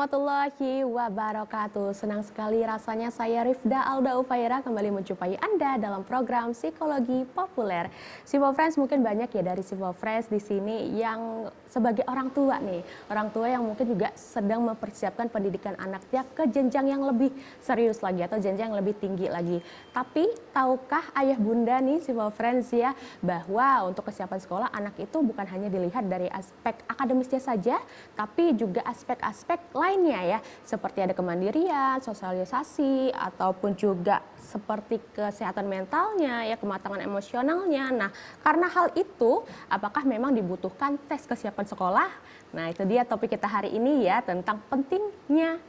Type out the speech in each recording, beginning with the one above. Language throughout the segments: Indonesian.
warahmatullahi wabarakatuh. Senang sekali rasanya saya Rifda Alda Ufaira kembali menjumpai Anda dalam program Psikologi Populer. Sipo Friends, mungkin banyak ya dari Sipo Friends di sini yang sebagai orang tua nih. Orang tua yang mungkin juga sedang mempersiapkan pendidikan anaknya ke jenjang yang lebih serius lagi atau jenjang yang lebih tinggi lagi. Tapi tahukah ayah bunda nih Sipo Friends ya, bahwa untuk kesiapan sekolah anak itu bukan hanya dilihat dari aspek akademisnya saja, tapi juga aspek-aspek lainnya ya, seperti ada kemandirian, sosialisasi, ataupun juga seperti kesehatan mentalnya, ya kematangan emosionalnya. Nah, karena hal itu, apakah memang dibutuhkan tes kesiapan sekolah? Nah, itu dia topik kita hari ini ya, tentang pentingnya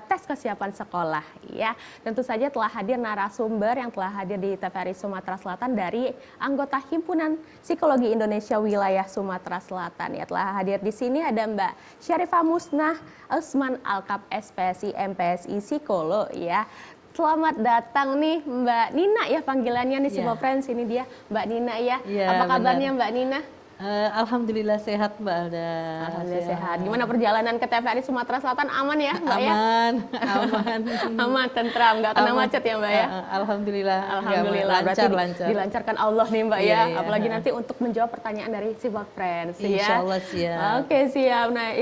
tes kesiapan sekolah ya. Tentu saja telah hadir narasumber yang telah hadir di TVRI Sumatera Selatan dari anggota Himpunan Psikologi Indonesia Wilayah Sumatera Selatan ya. Telah hadir di sini ada Mbak Syarifah Musnah Usman Alkap SPSI MPSI Psikolog ya. Selamat datang nih Mbak Nina ya, panggilannya nih Sipo Friends, ini dia Mbak Nina ya. Apa kabarnya Mbak Nina? Alhamdulillah sehat Mbak Alda. Alhamdulillah sehat. Gimana perjalanan ke TVRI Sumatera Selatan, aman ya Mbak ya? Aman. Aman, tentram, nggak kena macet ya Mbak ya? Alhamdulillah. Alhamdulillah, Lancar. Dilancarkan Allah nih Mbak ya. Iya. Apalagi nanti untuk menjawab pertanyaan dari Sipo Friends ya. Insya Allah siap. Oke siap. Nah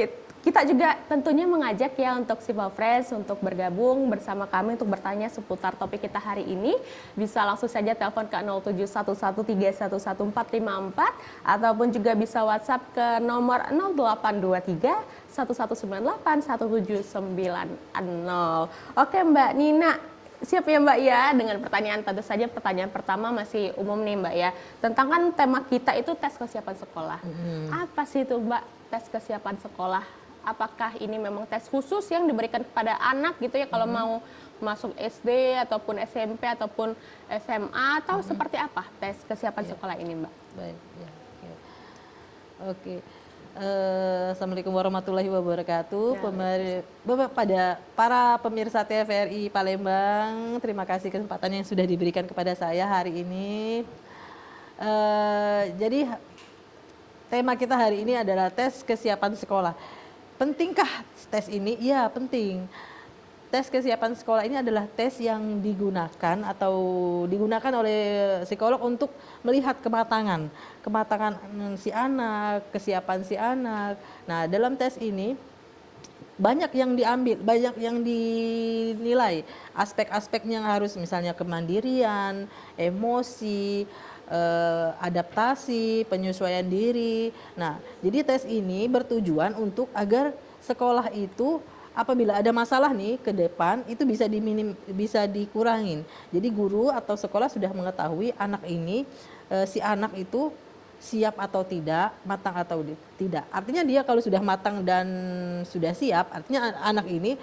kita juga tentunya mengajak ya untuk Sipo Friends untuk bergabung bersama kami untuk bertanya seputar topik kita hari ini. Bisa langsung saja telepon ke 0711311454 ataupun juga bisa WhatsApp ke nomor 0823 1198 1790. Oke Mbak Nina, siap ya Mbak ya dengan pertanyaan. Tentu saja pertanyaan pertama masih umum nih Mbak ya. Tentang kan tema kita itu tes kesiapan sekolah. Apa sih itu Mbak tes kesiapan sekolah? Apakah ini memang tes khusus yang diberikan kepada anak gitu ya kalau mau masuk SD ataupun SMP ataupun SMA atau seperti apa tes kesiapan sekolah ini Mbak? Baik. Ya. Oke. Assalamualaikum warahmatullahi wabarakatuh. Pada para pemirsa TVRI Palembang, terima kasih kesempatan yang sudah diberikan kepada saya hari ini. Jadi tema kita hari ini adalah tes kesiapan sekolah. Pentingkah tes ini? Iya, penting. Tes kesiapan sekolah ini adalah tes yang digunakan oleh psikolog untuk melihat kematangan si anak, kesiapan si anak. Nah, dalam tes ini banyak yang diambil, banyak yang dinilai. Aspek-aspeknya harus misalnya kemandirian, emosi, adaptasi, penyesuaian diri. Nah, jadi tes ini bertujuan untuk agar sekolah itu apabila ada masalah nih ke depan itu bisa dikurangin. Jadi guru atau sekolah sudah mengetahui anak ini, si anak itu siap atau tidak, matang atau tidak. Artinya dia kalau sudah matang dan sudah siap, artinya anak ini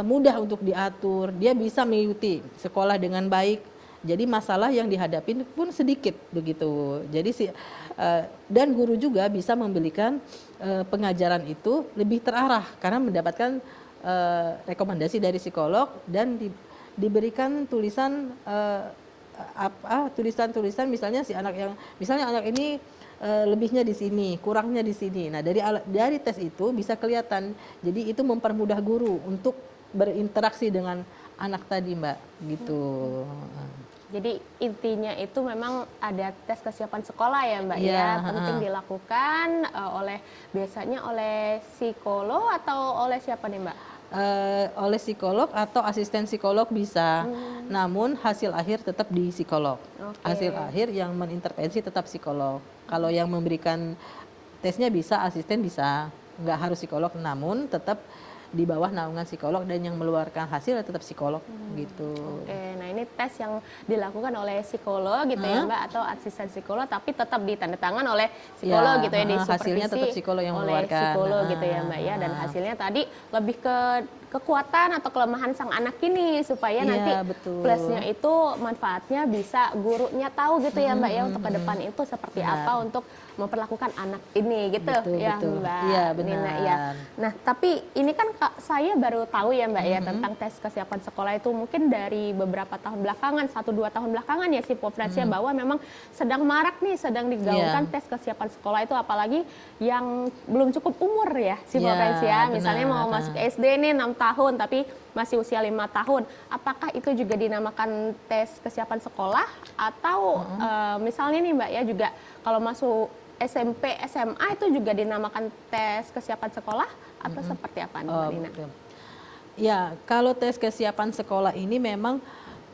mudah untuk diatur, dia bisa mengikuti sekolah dengan baik. Jadi masalah yang dihadapi pun sedikit begitu. Jadi dan guru juga bisa memberikan pengajaran itu lebih terarah karena mendapatkan rekomendasi dari psikolog dan diberikan tulisan tulisan misalnya anak ini lebihnya di sini, kurangnya di sini. Nah, dari tes itu bisa kelihatan. Jadi itu mempermudah guru untuk berinteraksi dengan anak tadi, Mbak, gitu. Jadi intinya itu memang ada tes kesiapan sekolah ya Mbak ya, penting dilakukan biasanya oleh psikolog atau oleh siapa nih Mbak? Oleh psikolog atau asisten psikolog bisa, namun hasil akhir tetap di psikolog. Hasil akhir yang mengintervensi tetap psikolog. Kalau yang memberikan tesnya bisa asisten bisa, nggak harus psikolog, namun tetap di bawah naungan psikolog dan yang mengeluarkan hasil tetap psikolog gitu. Oke, nah ini tes yang dilakukan oleh psikolog gitu ya Mbak atau asisten psikolog tapi tetap ditandatangan oleh psikolog gitu ya, hasilnya tetap psikolog yang oleh mengeluarkan. psikolog gitu ya Mbak ya, dan hasilnya tadi lebih ke kekuatan atau kelemahan sang anak ini supaya nanti betul. plusnya itu manfaatnya bisa gurunya tahu gitu ya Mbak ya untuk ke depan itu seperti apa untuk memperlakukan anak ini gitu ya Mbak Iya, benar. Nina ya. Nah tapi ini kan saya baru tahu ya Mbak ya tentang tes kesiapan sekolah itu mungkin dari beberapa tahun belakangan 1-2 tahun belakangan ya si Friends ya bahwa memang sedang marak nih sedang digaungkan tes kesiapan sekolah itu apalagi yang belum cukup umur ya si Friends ya. Misalnya mau masuk SD nih 6 tahun tapi masih usia 5 tahun. Apakah itu juga dinamakan tes kesiapan sekolah atau misalnya nih Mbak ya juga kalau masuk SMP, SMA itu juga dinamakan tes kesiapan sekolah atau seperti apa nih Mbak Nina? Ya, kalau tes kesiapan sekolah ini memang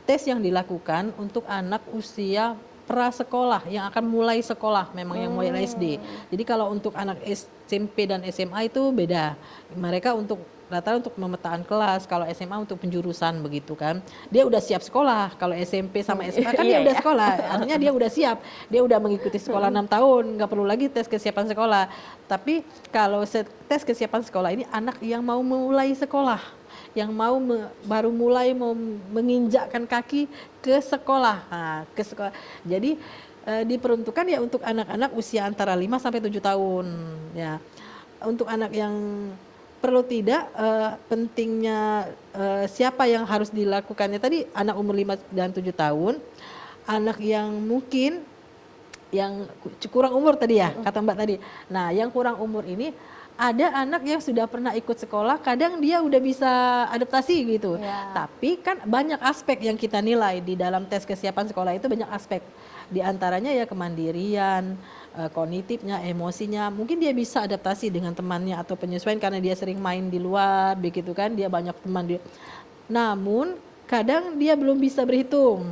tes yang dilakukan untuk anak usia prasekolah yang akan mulai sekolah, memang yang mulai SD. Jadi kalau untuk anak SMP dan SMA itu beda. Mereka untuk rata untuk memetaan kelas, kalau SMA untuk penjurusan begitu kan. Dia udah siap sekolah, kalau SMP sama SMA kan dia udah sekolah, artinya dia udah siap. Dia udah mengikuti sekolah 6 tahun, nggak perlu lagi tes kesiapan sekolah. Tapi kalau tes kesiapan sekolah ini anak yang mau mulai sekolah, yang mau baru mulai mau menginjakkan kaki ke sekolah. Nah, ke sekolah. Jadi diperuntukkan ya untuk anak-anak usia antara 5 sampai 7 tahun ya. Untuk anak yang perlu tidak pentingnya siapa yang harus dilakukannya tadi anak umur 5 dan 7 tahun, anak yang mungkin yang kurang umur tadi ya kata Mbak tadi. Nah, yang kurang umur ini ada anak yang sudah pernah ikut sekolah, kadang dia udah bisa adaptasi gitu. Tapi kan banyak aspek yang kita nilai di dalam tes kesiapan sekolah itu banyak aspek. Di antaranya ya kemandirian, kognitifnya, emosinya. Mungkin dia bisa adaptasi dengan temannya atau penyesuaian karena dia sering main di luar, begitu kan, dia banyak teman dia. Namun kadang dia belum bisa berhitung.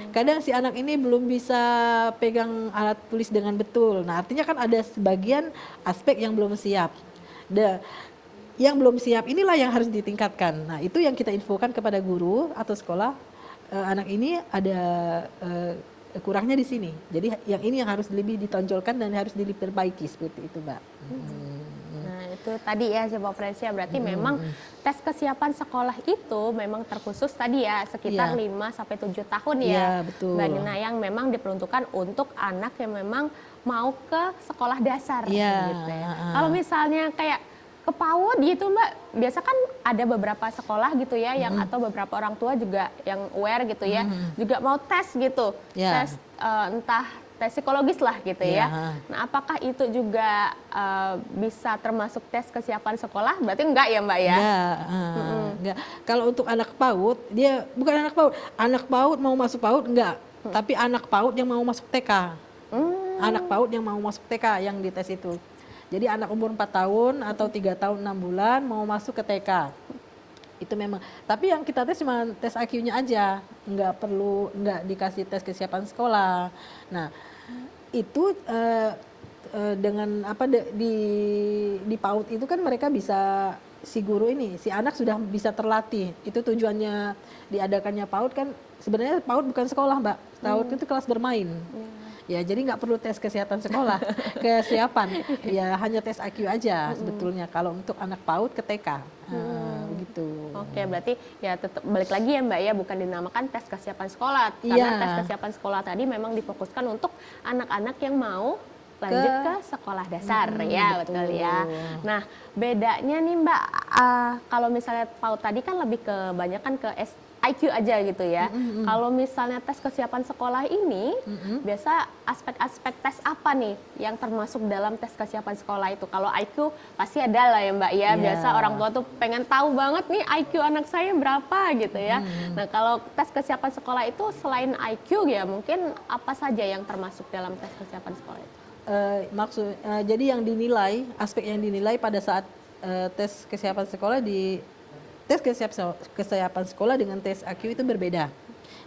Kadang si anak ini belum bisa pegang alat tulis dengan betul. Nah, artinya kan ada sebagian aspek yang belum siap. Yang belum siap inilah yang harus ditingkatkan. Nah, itu yang kita infokan kepada guru atau sekolah. Anak ini ada kurangnya di sini. Jadi yang ini yang harus lebih ditonjolkan dan harus diperbaiki seperti itu, Mbak. Nah, itu tadi ya coba Friends ya berarti memang tes kesiapan sekolah itu memang terkhusus tadi ya sekitar 5 sampai 7 tahun ya. Betul. Mbak Nina yang memang diperuntukkan untuk anak yang memang mau ke sekolah dasar gitu ya. Kalau misalnya kayak ke PAUD gitu Mbak, biasa kan ada beberapa sekolah gitu ya yang atau beberapa orang tua juga yang aware gitu ya, juga mau tes gitu, tes entah tes psikologis lah gitu ya. Nah, apakah itu juga bisa termasuk tes kesiapan sekolah? Berarti enggak ya Mbak ya? Enggak. Kalau untuk anak PAUD, dia bukan anak PAUD. Anak PAUD mau masuk PAUD enggak, tapi anak PAUD yang mau masuk TK. Anak PAUD yang mau masuk TK yang dites itu. Jadi anak umur 4 tahun atau 3 tahun 6 bulan mau masuk ke TK. Itu memang. Tapi yang kita tes cuma tes IQ-nya aja, nggak dikasih tes kesiapan sekolah. Nah, itu dengan apa di PAUD itu kan mereka bisa si guru ini, si anak sudah bisa terlatih. Itu tujuannya diadakannya PAUD kan sebenarnya PAUD bukan sekolah, Mbak. PAUD itu kelas bermain. Ya, jadi nggak perlu tes kesehatan sekolah, kesiapan. Ya, hanya tes IQ aja sebetulnya kalau untuk anak PAUD ke TK. Begitu. Oke, berarti ya tetap balik lagi ya Mbak ya, bukan dinamakan tes kesiapan sekolah. Karena tes kesiapan sekolah tadi memang difokuskan untuk anak-anak yang mau lanjut ke sekolah dasar ya, betul ya. Nah, bedanya nih Mbak, kalau misalnya PAUD tadi kan lebih kebanyakan ke IQ aja gitu ya. Kalau misalnya tes kesiapan sekolah ini, biasa aspek-aspek tes apa nih yang termasuk dalam tes kesiapan sekolah itu? Kalau IQ pasti ada lah ya Mbak ya. Biasa orang tua tuh pengen tahu banget nih IQ anak saya berapa gitu ya. Nah, kalau tes kesiapan sekolah itu selain IQ ya mungkin apa saja yang termasuk dalam tes kesiapan sekolah itu? Jadi yang dinilai, aspek yang dinilai pada saat tes kesiapan sekolah tes kesiapan sekolah dengan tes IQ itu berbeda.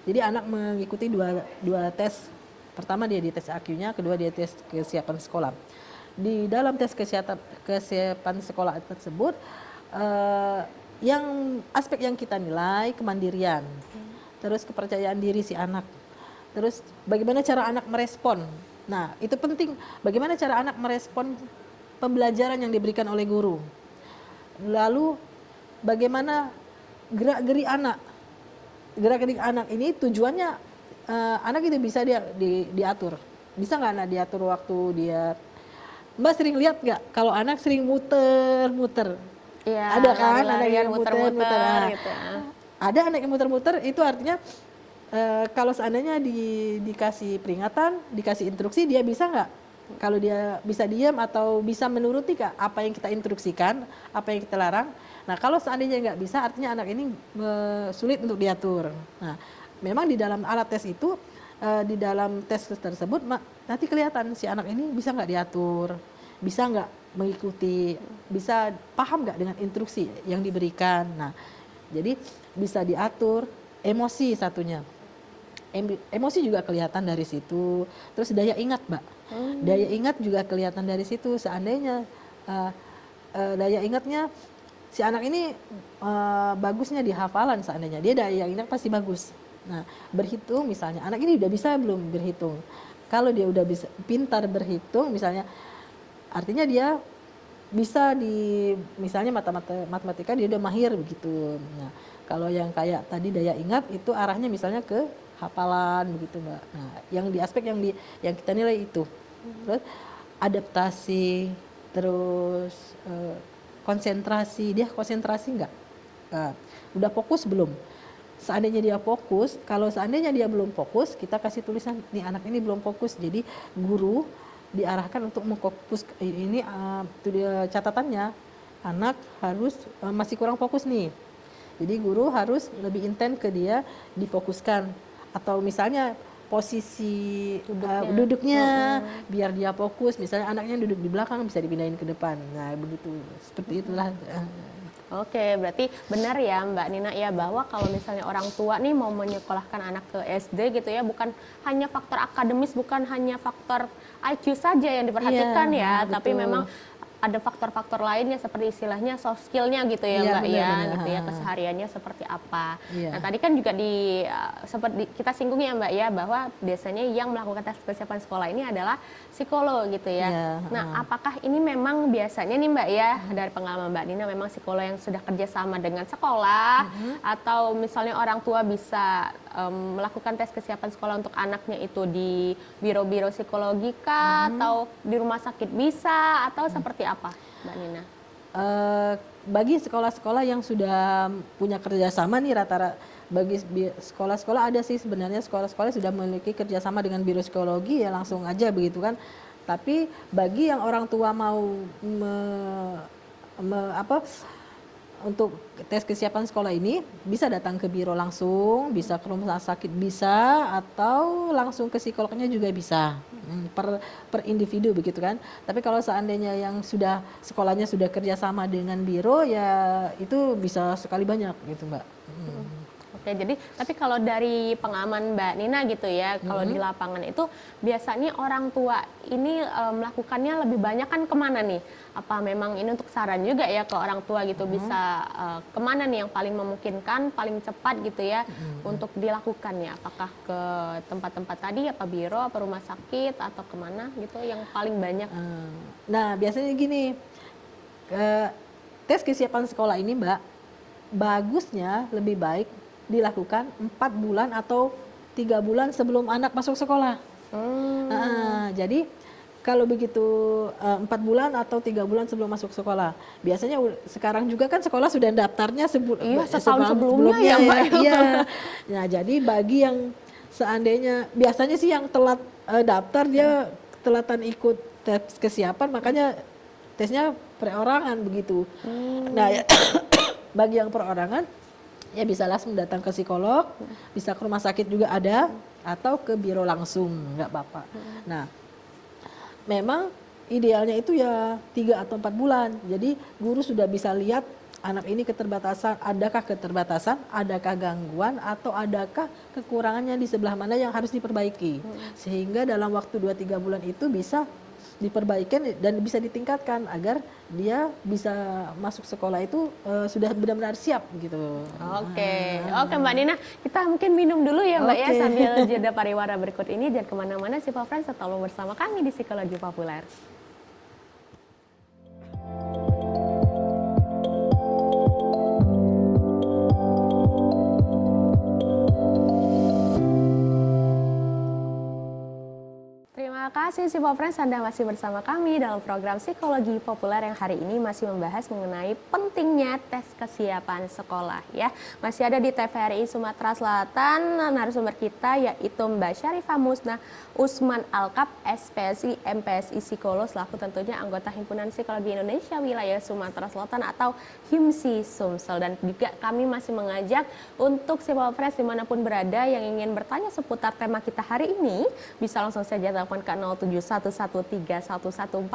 Jadi anak mengikuti dua tes. Pertama dia di tes IQ-nya, kedua dia tes kesiapan sekolah. Di dalam tes kesiapan sekolah tersebut, yang aspek yang kita nilai kemandirian, terus kepercayaan diri si anak, terus bagaimana cara anak merespon. Nah, itu penting. Bagaimana cara anak merespon pembelajaran yang diberikan oleh guru. Lalu bagaimana gerak-gerik anak. Gerak-gerik anak ini tujuannya anak itu bisa diatur. Bisa nggak anak diatur waktu dia? Mbak sering lihat nggak kalau anak sering muter-muter? Iya, Ada kan anak lari-larian, yang muter-muter. Nah, gitu. ada anak yang muter-muter itu artinya kalau seandainya dikasih peringatan, dikasih instruksi, dia bisa nggak? Kalau dia bisa diam atau bisa menuruti kak apa yang kita instruksikan, apa yang kita larang. Nah kalau seandainya nggak bisa, artinya anak ini sulit untuk diatur. Nah memang di dalam alat tes itu, di dalam tes tersebut nanti kelihatan si anak ini bisa nggak diatur, bisa nggak mengikuti, bisa paham nggak dengan instruksi yang diberikan. Nah jadi bisa diatur. Emosi satunya, emosi juga kelihatan dari situ. Terus daya ingat mbak, daya ingat juga kelihatan dari situ. Seandainya daya ingatnya si anak ini bagusnya di hafalan, seandainya dia daya ingat pasti bagus. Nah berhitung misalnya, anak ini udah bisa belum berhitung? Kalau dia udah bisa pintar berhitung misalnya, artinya dia bisa di misalnya matematika dia udah mahir begitu. Nah kalau yang kayak tadi daya ingat itu arahnya misalnya ke hafalan begitu mbak. Nah yang di aspek yang kita nilai itu. Terus adaptasi, terus konsentrasi, dia konsentrasi nggak? Udah fokus belum? Seandainya dia fokus, kalau seandainya dia belum fokus, kita kasih tulisan nih anak ini belum fokus. Jadi guru diarahkan untuk mengfokus ini, itu dia catatannya, anak harus masih kurang fokus nih. Jadi guru harus lebih intens ke dia, difokuskan. Atau misalnya posisi duduknya biar dia fokus. Misalnya anaknya duduk di belakang bisa dipindahin ke depan. Nah begitu, seperti itulah. Oke, berarti benar ya Mbak Nina ya, bahwa kalau misalnya orang tua nih mau menyekolahkan anak ke SD gitu ya, bukan hanya faktor akademis, bukan hanya faktor IQ saja yang diperhatikan ya, betul. Tapi memang ada faktor-faktor lainnya seperti istilahnya soft skill-nya gitu ya Mbak benar, ya, benar. gitu ya, kesehariannya seperti apa. Iya. Nah tadi kan juga seperti kita singgung ya Mbak ya, bahwa biasanya yang melakukan tes kesiapan sekolah ini adalah psikolog gitu ya. Iya, Nah apakah ini memang biasanya nih Mbak ya, dari pengalaman Mbak Nina, memang psikolog yang sudah kerjasama dengan sekolah, atau misalnya orang tua bisa melakukan tes kesiapan sekolah untuk anaknya itu di biro-biro psikologi kah, atau di rumah sakit bisa, atau seperti apa Mbak Nina? Bagi sekolah-sekolah yang sudah punya kerjasama nih, rata-rata bagi sekolah-sekolah ada sih sebenarnya sekolah-sekolah sudah memiliki kerjasama dengan biro psikologi ya langsung aja begitu kan. Tapi bagi yang orang tua mau untuk tes kesiapan sekolah ini bisa datang ke biro langsung, bisa ke rumah sakit bisa, atau langsung ke psikolognya juga bisa, per individu begitu kan. Tapi kalau seandainya yang sudah sekolahnya sudah kerjasama dengan biro ya itu bisa sekali banyak gitu mbak. Oke, jadi tapi kalau dari pengalaman Mbak Nina gitu ya, kalau di lapangan itu biasanya orang tua ini melakukannya lebih banyak kan kemana nih? Apa memang ini untuk saran juga ya ke orang tua gitu, bisa kemana nih yang paling memungkinkan, paling cepat gitu ya untuk dilakukannya? Apakah ke tempat-tempat tadi, apa biro, apa rumah sakit, atau kemana gitu yang paling banyak? Nah biasanya gini, tes kesiapan sekolah ini mbak, bagusnya lebih baik dilakukan 4 bulan atau 3 bulan sebelum anak masuk sekolah. Jadi kalau begitu 4 bulan atau 3 bulan sebelum masuk sekolah. Biasanya sekarang juga kan sekolah sudah daftarnya setahun sebelumnya ya Mbak. Iya. Nah jadi bagi yang seandainya biasanya sih yang telat daftar dia telatan ikut tes kesiapan, makanya tesnya perorangan begitu. Nah ya, bagi yang perorangan ya bisa langsung datang ke psikolog, bisa ke rumah sakit juga ada, atau ke biro langsung, nggak apa-apa. Nah, memang idealnya itu ya 3 atau 4 bulan. Jadi guru sudah bisa lihat anak ini keterbatasan, adakah gangguan, atau adakah kekurangannya di sebelah mana yang harus diperbaiki. Sehingga dalam waktu 2-3 bulan itu bisa diperbaikan dan bisa ditingkatkan agar dia bisa masuk sekolah itu sudah benar-benar siap gitu. Oke Mbak Nina, kita mungkin minum dulu ya Mbak ya sambil jeda pariwara berikut ini. Jangan kemana-mana, Sipo Friends, tetap bersama kami di Psikologi Populer. Terima kasih Sipo Friends, Anda masih bersama kami dalam program Psikologi Populer yang hari ini masih membahas mengenai pentingnya tes kesiapan sekolah ya. Masih ada di TVRI Sumatera Selatan narasumber kita yaitu Mbak Syarifah Musna Usman Alkap, SPSI, MPSI Psikolog, selaku tentunya anggota Himpunan Psikologi Indonesia Wilayah Sumatera Selatan atau HIMSI Sumsel. Dan juga kami masih mengajak untuk Sipo Friends dimanapun berada yang ingin bertanya seputar tema kita hari ini, bisa langsung saja telepon ke 0711311454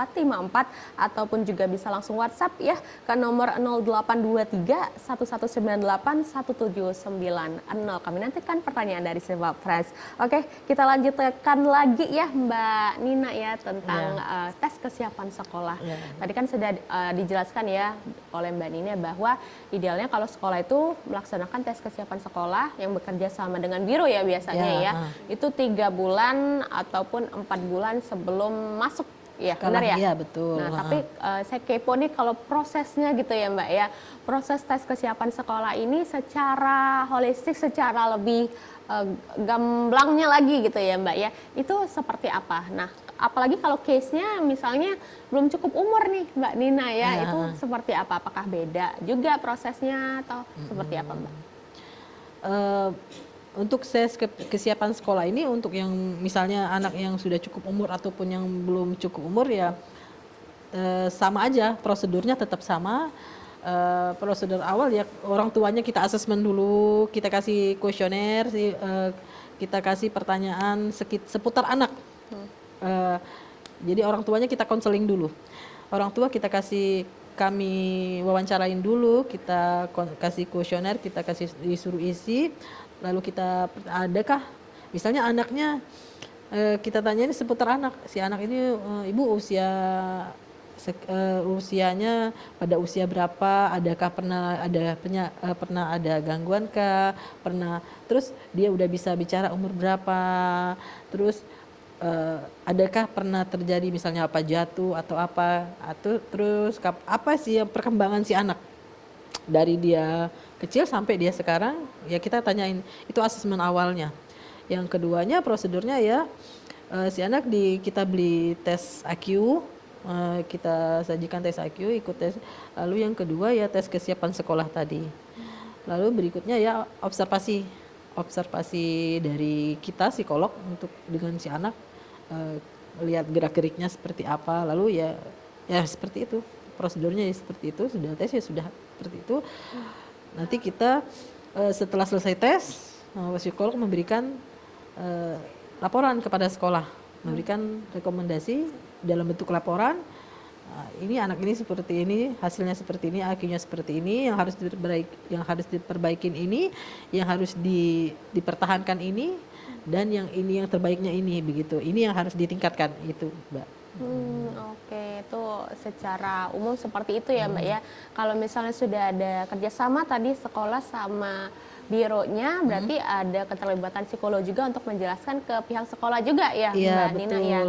ataupun juga bisa langsung WhatsApp ya ke nomor 0823 1198 1790. Kami nantikan pertanyaan dari Sipo Friends. Oke, kita lanjutkan lagi ya Mbak Nina ya tentang tes kesiapan sekolah. Tadi kan sudah dijelaskan ya oleh Mbak Nina bahwa idealnya kalau sekolah itu melaksanakan tes kesiapan sekolah yang bekerja sama dengan biro ya biasanya itu 3 bulan ataupun 4 bulan sebelum masuk ya, benar ya? Iya betul. Nah tapi saya kepo nih kalau prosesnya gitu ya Mbak ya, proses tes kesiapan sekolah ini secara holistik, secara lebih gamblangnya lagi gitu ya Mbak ya, itu seperti apa? Nah apalagi kalau case-nya misalnya belum cukup umur nih Mbak Nina ya, itu seperti apa? Apakah beda juga prosesnya atau seperti apa Mbak? Untuk tes kesiapan sekolah ini untuk yang misalnya anak yang sudah cukup umur ataupun yang belum cukup umur ya sama aja, prosedurnya tetap sama. Prosedur awal ya orang tuanya kita asesmen dulu, kita kasih kuesioner, kita kasih pertanyaan seputar anak. Jadi orang tuanya kita konseling dulu. Orang tua kita kami wawancarain dulu, kita kasih kuesioner, kita kasih disuruh isi, lalu kita adakah misalnya anaknya kita tanyain seputar anak, si anak ini ibu usianya pada usia berapa, adakah pernah ada gangguan kah, terus dia udah bisa bicara umur berapa, terus adakah pernah terjadi misalnya apa jatuh atau apa, atau terus apa sih yang perkembangan si anak dari dia kecil sampai dia sekarang, ya kita tanyain, itu asesmen awalnya. Yang keduanya prosedurnya ya si anak kita beli tes IQ, kita sajikan tes IQ, ikut tes. Lalu yang kedua ya tes kesiapan sekolah tadi. Lalu berikutnya ya observasi dari kita psikolog untuk dengan si anak, lihat gerak-geriknya seperti apa, lalu ya seperti itu prosedurnya, ya seperti itu, sudah tes ya sudah seperti itu. Nanti kita setelah selesai tes, psikolog memberikan laporan kepada sekolah, memberikan rekomendasi dalam bentuk laporan. Ini anak ini seperti ini, hasilnya seperti ini, IQ-nya seperti ini, yang harus diperbaikin ini, yang harus dipertahankan ini, dan yang ini yang terbaiknya ini, begitu. Ini yang harus ditingkatkan itu, Mbak. Oke, itu secara umum seperti itu ya Mbak ya. Kalau misalnya sudah ada kerjasama tadi sekolah sama bironya, berarti ada keterlibatan psikolog juga untuk menjelaskan ke pihak sekolah juga ya Mbak Nina ya.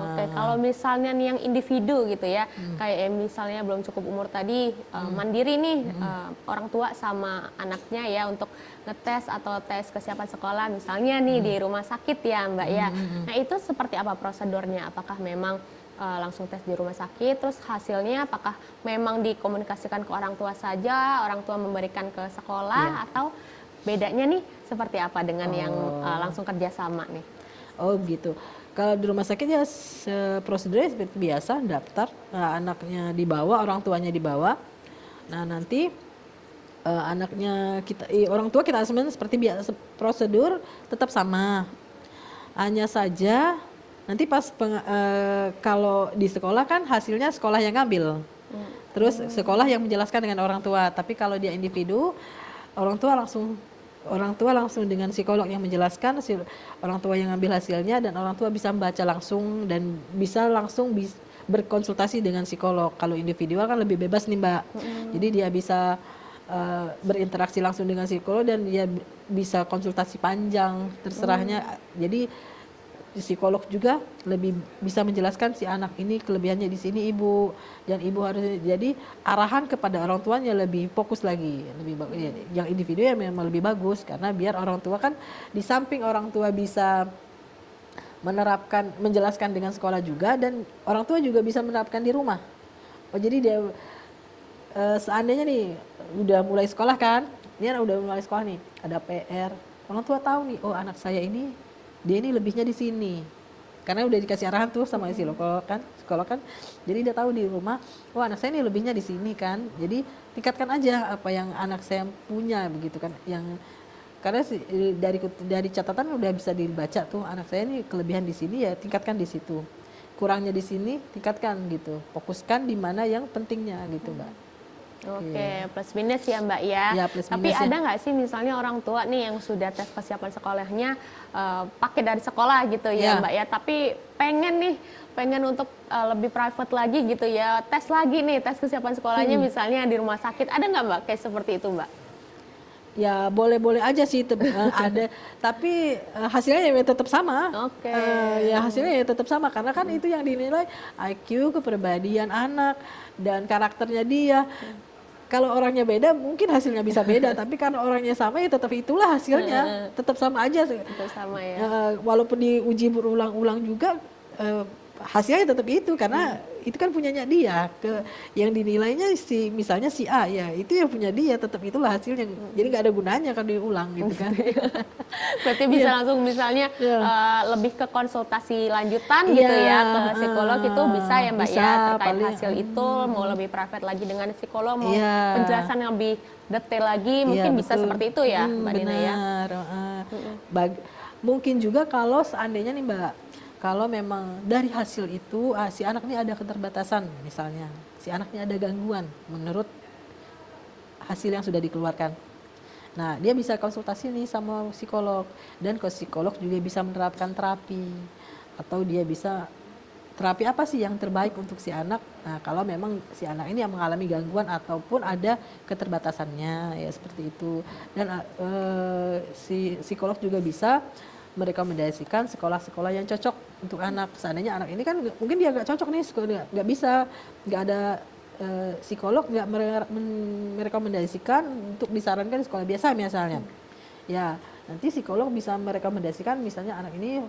Oke, kalau misalnya nih yang individu gitu ya, kayak misalnya belum cukup umur tadi, mandiri nih orang tua sama anaknya ya untuk ngetes atau tes kesiapan sekolah misalnya nih di rumah sakit ya Mbak ya. Nah itu seperti apa prosedurnya? Apakah memang langsung tes di rumah sakit, terus hasilnya apakah memang dikomunikasikan ke orang tua saja, orang tua memberikan ke sekolah, atau bedanya nih seperti apa dengan yang langsung kerjasama nih? Oh gitu. Kalau di rumah sakit ya prosedurnya seperti biasa, daftar, anaknya dibawa, orang tuanya dibawa. Nah nanti anaknya orang tua kita asesmen seperti biasa, prosedur tetap sama. Hanya saja nanti pas kalau di sekolah kan hasilnya sekolah yang ngambil, terus sekolah yang menjelaskan dengan orang tua. Tapi kalau dia individu, orang tua langsung dengan psikolog yang menjelaskan, orang tua yang ngambil hasilnya, dan orang tua bisa membaca langsung dan bisa langsung berkonsultasi dengan psikolog. Kalau individual kan lebih bebas nih Mbak, jadi dia bisa berinteraksi langsung dengan psikolog dan dia bisa konsultasi panjang terserahnya. Jadi psikolog juga lebih bisa menjelaskan si anak ini kelebihannya di sini ibu, dan ibu harus, jadi arahan kepada orang tuanya lebih fokus lagi, lebih bagus. Yang individu ya memang lebih bagus, karena biar orang tua kan di samping orang tua bisa menjelaskan dengan sekolah juga, dan orang tua juga bisa menerapkan di rumah. Oh jadi dia seandainya nih udah mulai sekolah kan, dia udah mulai sekolah nih, ada PR, orang tua tahu nih, oh anak saya ini dia ini lebihnya di sini, karena udah dikasih arahan tuh sama psikolog kan, jadi dia tahu di rumah, oh anak saya ini lebihnya di sini kan, jadi tingkatkan aja apa yang anak saya punya begitu kan, yang karena dari catatan udah bisa dibaca tuh anak saya ini kelebihan di sini ya tingkatkan di situ, kurangnya di sini tingkatkan gitu, fokuskan di mana yang pentingnya gitu Mbak. Oke, plus minus ya Mbak ya. Ya, plus Tapi minus ya. ada nggak sih misalnya orang tua nih yang sudah tes kesiapan sekolahnya pakai dari sekolah gitu ya Ya. Mbak ya, tapi pengen untuk lebih private lagi gitu ya, tes lagi nih tes kesiapan sekolahnya misalnya di rumah sakit, ada nggak Mbak kayak seperti itu Mbak? Ya boleh-boleh aja sih ada, tapi hasilnya ya tetap sama. Oke. Ya hasilnya ya tetap sama karena kan itu yang dinilai IQ, kepribadian anak dan karakternya dia. Kalau orangnya beda mungkin hasilnya bisa beda, tapi karena orangnya sama ya tetap itulah hasilnya, tetap sama aja. Itu sama ya. Walaupun diuji berulang-ulang juga hasilnya tetap itu karena itu kan punyanya dia, yang dinilainya misalnya si A ya itu yang punya dia, tetap itulah hasilnya, jadi nggak ada gunanya kalau diulang gitu kan. Berarti bisa langsung misalnya lebih ke konsultasi lanjutan gitu ya ke psikolog itu bisa ya Mbak bisa, ya, terkait paling, hasil itu mau lebih private lagi dengan psikolog, mau Iya. penjelasan yang lebih detail lagi mungkin Iya, bisa betul. seperti itu ya Mbak Nina ya. Benar. Mungkin juga kalau seandainya nih Mbak, kalau memang dari hasil itu si anak ini ada keterbatasan misalnya, si anak ini ada gangguan menurut hasil yang sudah dikeluarkan. Nah dia bisa konsultasi nih sama psikolog, dan ke psikolog juga bisa menerapkan terapi, atau dia bisa terapi apa sih yang terbaik untuk si anak. Nah kalau memang si anak ini yang mengalami gangguan ataupun ada keterbatasannya ya seperti itu, dan si psikolog juga bisa merekomendasikan sekolah-sekolah yang cocok untuk anak. Seandainya anak ini kan mungkin dia nggak cocok nih, nggak bisa, nggak ada psikolog nggak merekomendasikan untuk disarankan di sekolah biasa misalnya. Ya nanti psikolog bisa merekomendasikan misalnya anak ini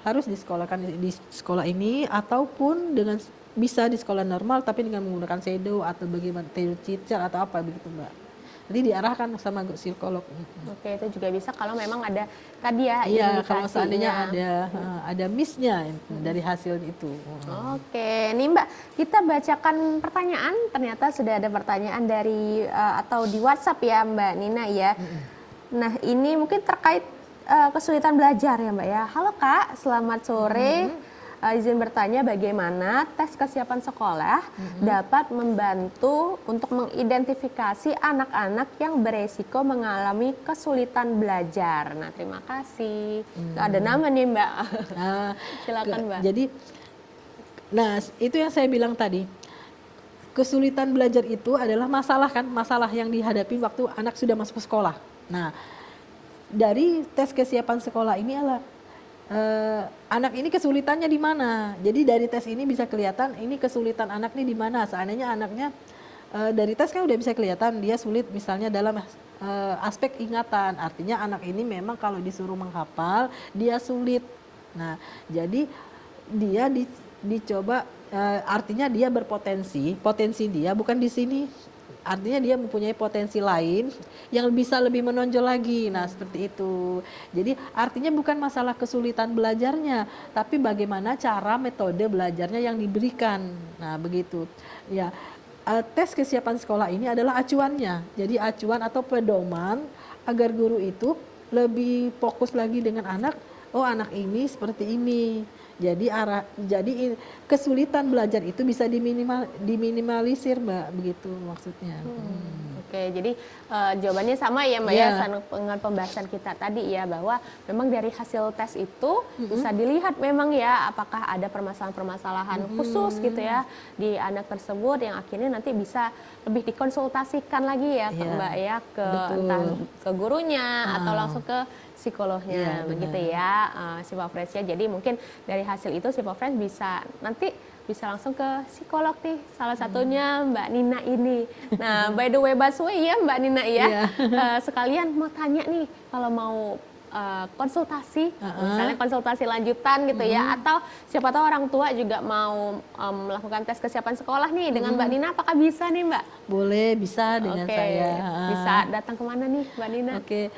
harus disekolahkan di sekolah ini, ataupun dengan bisa di sekolah normal tapi dengan menggunakan shadow atau bagaimana teacher atau apa begitu Mbak. Jadi diarahkan sama psikolog. Oke, itu juga bisa kalau memang ada tadi ya Iya, kalau indikasinya. seandainya ada miss-nya dari hasil itu. Oke, nih Mbak, kita bacakan pertanyaan. Ternyata sudah ada pertanyaan dari atau di WhatsApp ya Mbak Nina ya. Nah ini mungkin terkait kesulitan belajar ya Mbak ya. Halo Kak, selamat sore. Izin bertanya bagaimana tes kesiapan sekolah dapat membantu untuk mengidentifikasi anak-anak yang beresiko mengalami kesulitan belajar. Nah terima kasih. Ada nama nih Mbak. Silakan Mbak. Jadi, nah itu yang saya bilang tadi. Kesulitan belajar itu adalah masalah yang dihadapi waktu anak sudah masuk ke sekolah. Nah, dari tes kesiapan sekolah ini adalah anak ini kesulitannya di mana. Jadi dari tes ini bisa kelihatan ini kesulitan anak ini di mana. Seandainya anaknya dari tes kan udah bisa kelihatan dia sulit misalnya dalam aspek ingatan. Artinya anak ini memang kalau disuruh menghafal dia sulit. Nah, jadi dia dicoba artinya dia potensi dia bukan di sini. Artinya dia mempunyai potensi lain yang bisa lebih menonjol lagi. Nah seperti itu. Jadi artinya bukan masalah kesulitan belajarnya, tapi bagaimana cara metode belajarnya yang diberikan. Nah begitu. Ya, tes kesiapan sekolah ini adalah acuannya. Jadi acuan atau pedoman agar guru itu lebih fokus lagi dengan anak. Oh anak ini seperti ini. Jadi kesulitan belajar itu bisa diminimalisir Mbak, begitu maksudnya. Oke, jadi jawabannya sama ya Mbak ya dengan pembahasan kita tadi ya, bahwa memang dari hasil tes itu bisa dilihat memang ya apakah ada permasalahan-permasalahan khusus gitu ya di anak tersebut yang akhirnya nanti bisa lebih dikonsultasikan lagi ya ke Mbak ya, entah ke gurunya atau langsung ke psikolognya begitu ya, Sipofriends ya. Jadi mungkin dari hasil itu Sipofriends bisa langsung ke psikolog nih, salah satunya Mbak Nina ini. Nah by the way busway ya Mbak Nina ya, sekalian mau tanya nih, kalau mau konsultasi, misalnya konsultasi lanjutan gitu ya, atau siapa tahu orang tua juga mau melakukan tes kesiapan sekolah nih dengan Mbak Nina, apakah bisa nih Mbak? Boleh, bisa dengan Oke, saya. bisa datang kemana nih Mbak Nina? Oke,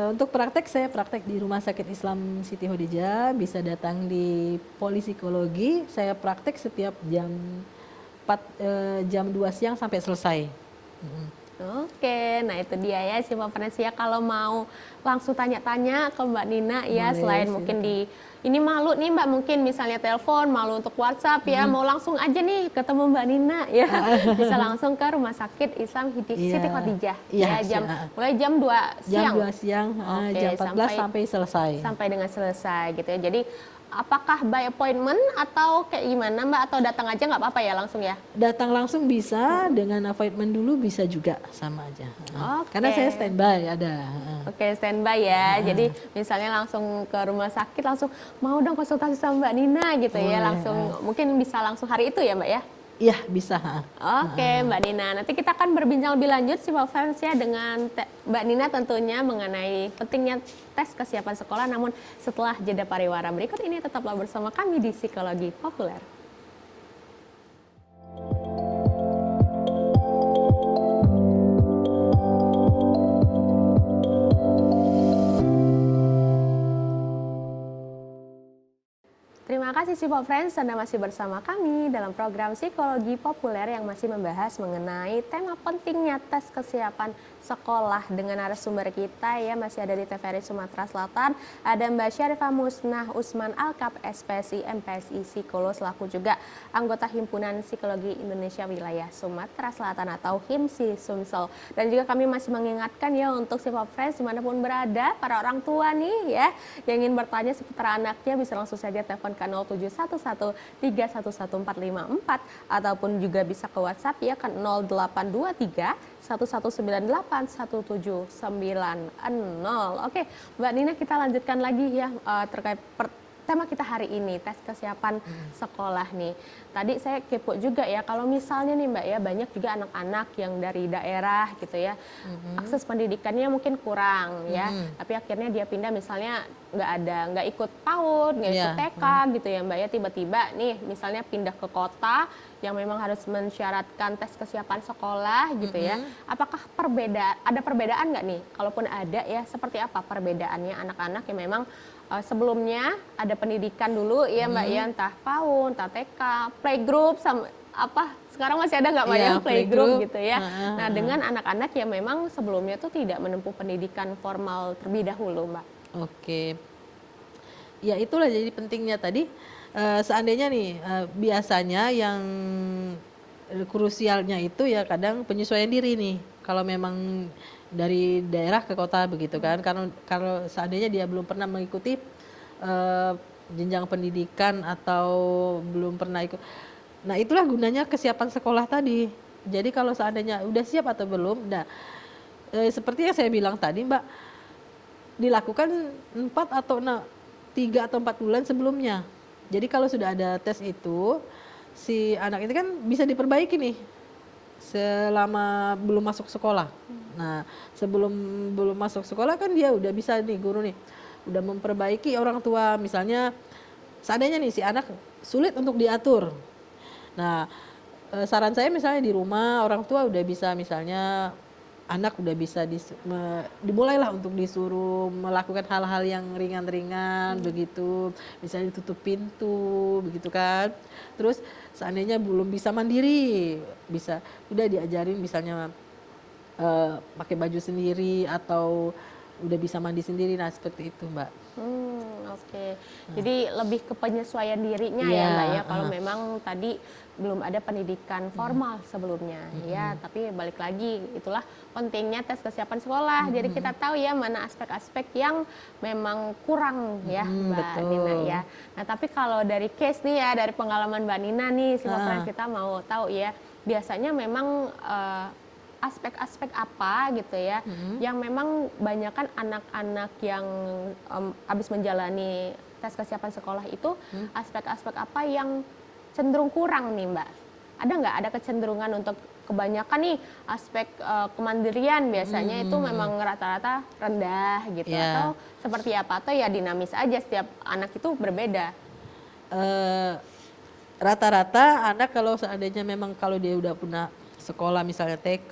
untuk praktek saya praktek di Rumah Sakit Islam Siti Khadijah, bisa datang di Polipsikologi. Saya praktek setiap jam 2 siang sampai selesai. Oke, nah itu dia ya si Friends ya, kalau mau langsung tanya-tanya ke Mbak Nina ya, Boleh, selain mungkin ini malu nih Mbak, mungkin misalnya telepon, malu untuk WhatsApp ya, mau langsung aja nih ketemu Mbak Nina ya, bisa langsung ke Rumah Sakit Islam Siti Khadijah ya, mulai jam 2 siang. Jam 2 siang, Oke, jam 14 sampai selesai. Sampai dengan selesai gitu ya. Jadi apakah by appointment atau kayak gimana Mbak, atau datang aja nggak apa-apa ya langsung ya? Datang langsung bisa, dengan appointment dulu bisa juga, sama aja. Oke. Karena saya standby ada. Oke, standby ya. Jadi misalnya langsung ke rumah sakit, langsung mau dong konsultasi sama Mbak Nina gitu ya. Langsung mungkin bisa langsung hari itu ya Mbak ya? Iya, bisa. Oke, Mbak Nina. Nanti kita akan berbincang lebih lanjut sih Pak Fans ya dengan Mbak Nina tentunya mengenai pentingnya tes kesiapan sekolah. Namun setelah jeda pariwara berikut ini, tetaplah bersama kami di Psikologi Populer. Terima kasih Sipo Friends, Anda masih bersama kami dalam program Psikologi Populer yang masih membahas mengenai tema pentingnya tes kesiapan sekolah dengan narasumber kita ya, masih ada di TVRI Sumatera Selatan, ada Mbak Syarifah Musnah Usman Alkap, SPSI, MPSI, Psikolog, selaku juga anggota Himpunan Psikologi Indonesia Wilayah Sumatera Selatan atau HIMSI Sumsel. Dan juga kami masih mengingatkan ya untuk Sipo Friends dimanapun berada, para orang tua nih ya, yang ingin bertanya seputar anaknya bisa langsung saja telepon ke 0711311454 ataupun juga bisa ke WhatsApp ya ke 0823 1198 1790. Oke, Mbak Nina, kita lanjutkan lagi ya terkait tema kita hari ini, tes kesiapan sekolah nih. Tadi saya kepo juga ya, kalau misalnya nih Mbak ya, banyak juga anak-anak yang dari daerah gitu ya, akses pendidikannya mungkin kurang ya, tapi akhirnya dia pindah misalnya nggak ikut PAUD, nggak ikut TK gitu ya Mbak ya, tiba-tiba nih misalnya pindah ke kota yang memang harus mensyaratkan tes kesiapan sekolah gitu ya. Apakah ada perbedaan nggak nih? Kalaupun ada ya, seperti apa perbedaannya anak-anak yang memang sebelumnya ada pendidikan dulu ya Mbak ya, entah PAUD, entah TK, playgroup sama sekarang masih ada nggak Mbak ya playgroup gitu ya. Nah, dengan anak-anak yang memang sebelumnya tuh tidak menempuh pendidikan formal terlebih dahulu Mbak. Oke. Ya itulah jadi pentingnya tadi, seandainya nih biasanya yang krusialnya itu ya kadang penyesuaian diri nih, kalau memang dari daerah ke kota begitu kan, karena kalau seandainya dia belum pernah mengikuti jenjang pendidikan atau belum pernah ikut, nah itulah gunanya kesiapan sekolah tadi. Jadi kalau seandainya udah siap atau belum, nah seperti yang saya bilang tadi Mbak, dilakukan 3 atau 4 bulan sebelumnya. Jadi kalau sudah ada tes itu, si anak ini kan bisa diperbaiki nih selama belum masuk sekolah. Nah, sebelum belum masuk sekolah kan dia udah bisa nih, guru nih udah memperbaiki orang tua. Misalnya seandainya nih si anak sulit untuk diatur. Nah, saran saya misalnya di rumah orang tua udah bisa, misalnya anak udah bisa dimulailah untuk disuruh melakukan hal-hal yang ringan-ringan begitu, misalnya tutup pintu begitu kan. Terus seandainya belum bisa mandiri, bisa udah diajarin misalnya pakai baju sendiri atau udah bisa mandi sendiri, nah seperti itu Mbak. Oke. Jadi lebih ke penyesuaian dirinya ya Mbak ya, kalau memang tadi belum ada pendidikan formal sebelumnya ya, tapi balik lagi itulah pentingnya tes kesiapan sekolah. Jadi kita tahu ya mana aspek-aspek yang memang kurang ya Mbak Nina ya. Nah, tapi kalau dari case nih ya, dari pengalaman Mbak Nina nih, kita mau tahu ya, biasanya memang aspek-aspek apa gitu ya yang memang banyakkan anak-anak yang habis menjalani tes kesiapan sekolah itu, aspek-aspek apa yang cenderung kurang nih Mbak? Ada nggak ada kecenderungan untuk kebanyakan nih aspek kemandirian biasanya itu memang rata-rata rendah gitu, Ya. atau seperti apa, atau ya dinamis aja setiap anak itu berbeda. Eh, Rata-rata anak kalau seandainya memang kalau dia udah pernah sekolah misalnya TK,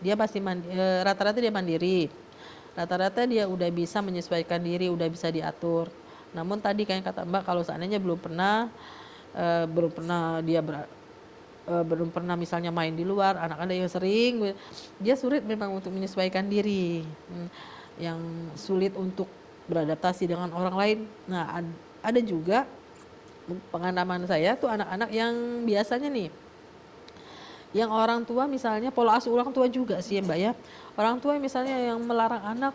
dia pasti rata-rata dia mandiri. Rata-rata dia udah bisa menyesuaikan diri, udah bisa diatur. Namun tadi kayak kata Mbak, kalau seandainya belum pernah belum pernah misalnya main di luar, anak-anak yang sering, dia sulit memang untuk menyesuaikan diri. Yang sulit untuk beradaptasi dengan orang lain. Nah, ada juga pengalaman saya tuh anak-anak yang biasanya nih, yang orang tua misalnya, pola asuh orang tua juga sih ya Mbak ya. Orang tua misalnya yang melarang anak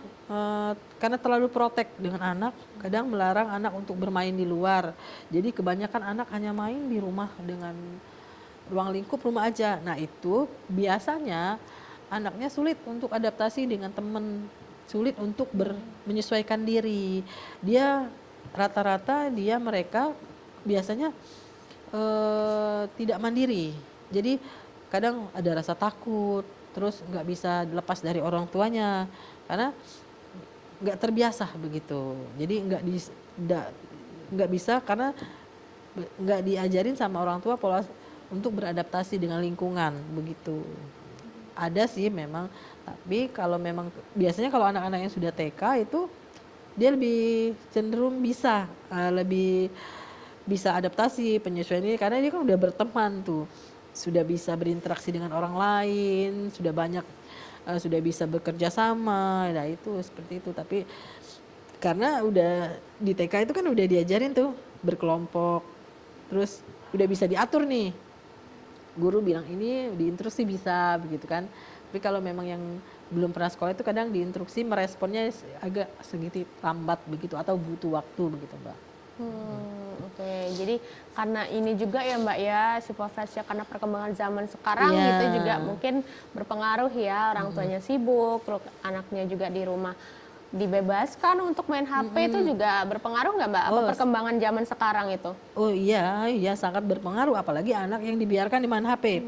karena terlalu protek dengan anak, kadang melarang anak untuk bermain di luar. Jadi kebanyakan anak hanya main di rumah dengan ruang lingkup rumah aja. Nah itu biasanya anaknya sulit untuk adaptasi dengan teman, sulit untuk menyesuaikan diri. Dia rata-rata mereka biasanya tidak mandiri. Jadi kadang ada rasa takut, terus nggak bisa dilepas dari orang tuanya karena nggak terbiasa begitu. Jadi nggak bisa karena nggak diajarin sama orang tua pola untuk beradaptasi dengan lingkungan begitu. Ada sih memang, tapi kalau memang biasanya kalau anak-anak yang sudah TK itu dia lebih cenderung bisa lebih bisa adaptasi penyesuaian ini karena dia kan udah berteman tuh, sudah bisa berinteraksi dengan orang lain, sudah banyak sudah bisa bekerja sama. Nah itu seperti itu. Tapi karena udah di TK itu kan udah diajarin tuh berkelompok, terus udah bisa diatur nih, guru bilang ini diinstruksi bisa begitu kan. Tapi kalau memang yang belum pernah sekolah itu kadang diinstruksi meresponnya agak sedikit lambat begitu atau butuh waktu begitu Mbak. Oke. Jadi karena ini juga ya Mbak ya, supervisi karena perkembangan zaman sekarang Iya. gitu juga mungkin berpengaruh ya, orang tuanya sibuk, terus anaknya juga di rumah dibebaskan untuk main HP itu juga berpengaruh nggak Mbak? Apa perkembangan zaman sekarang itu? Oh iya, iya sangat berpengaruh apalagi anak yang dibiarkan di main HP.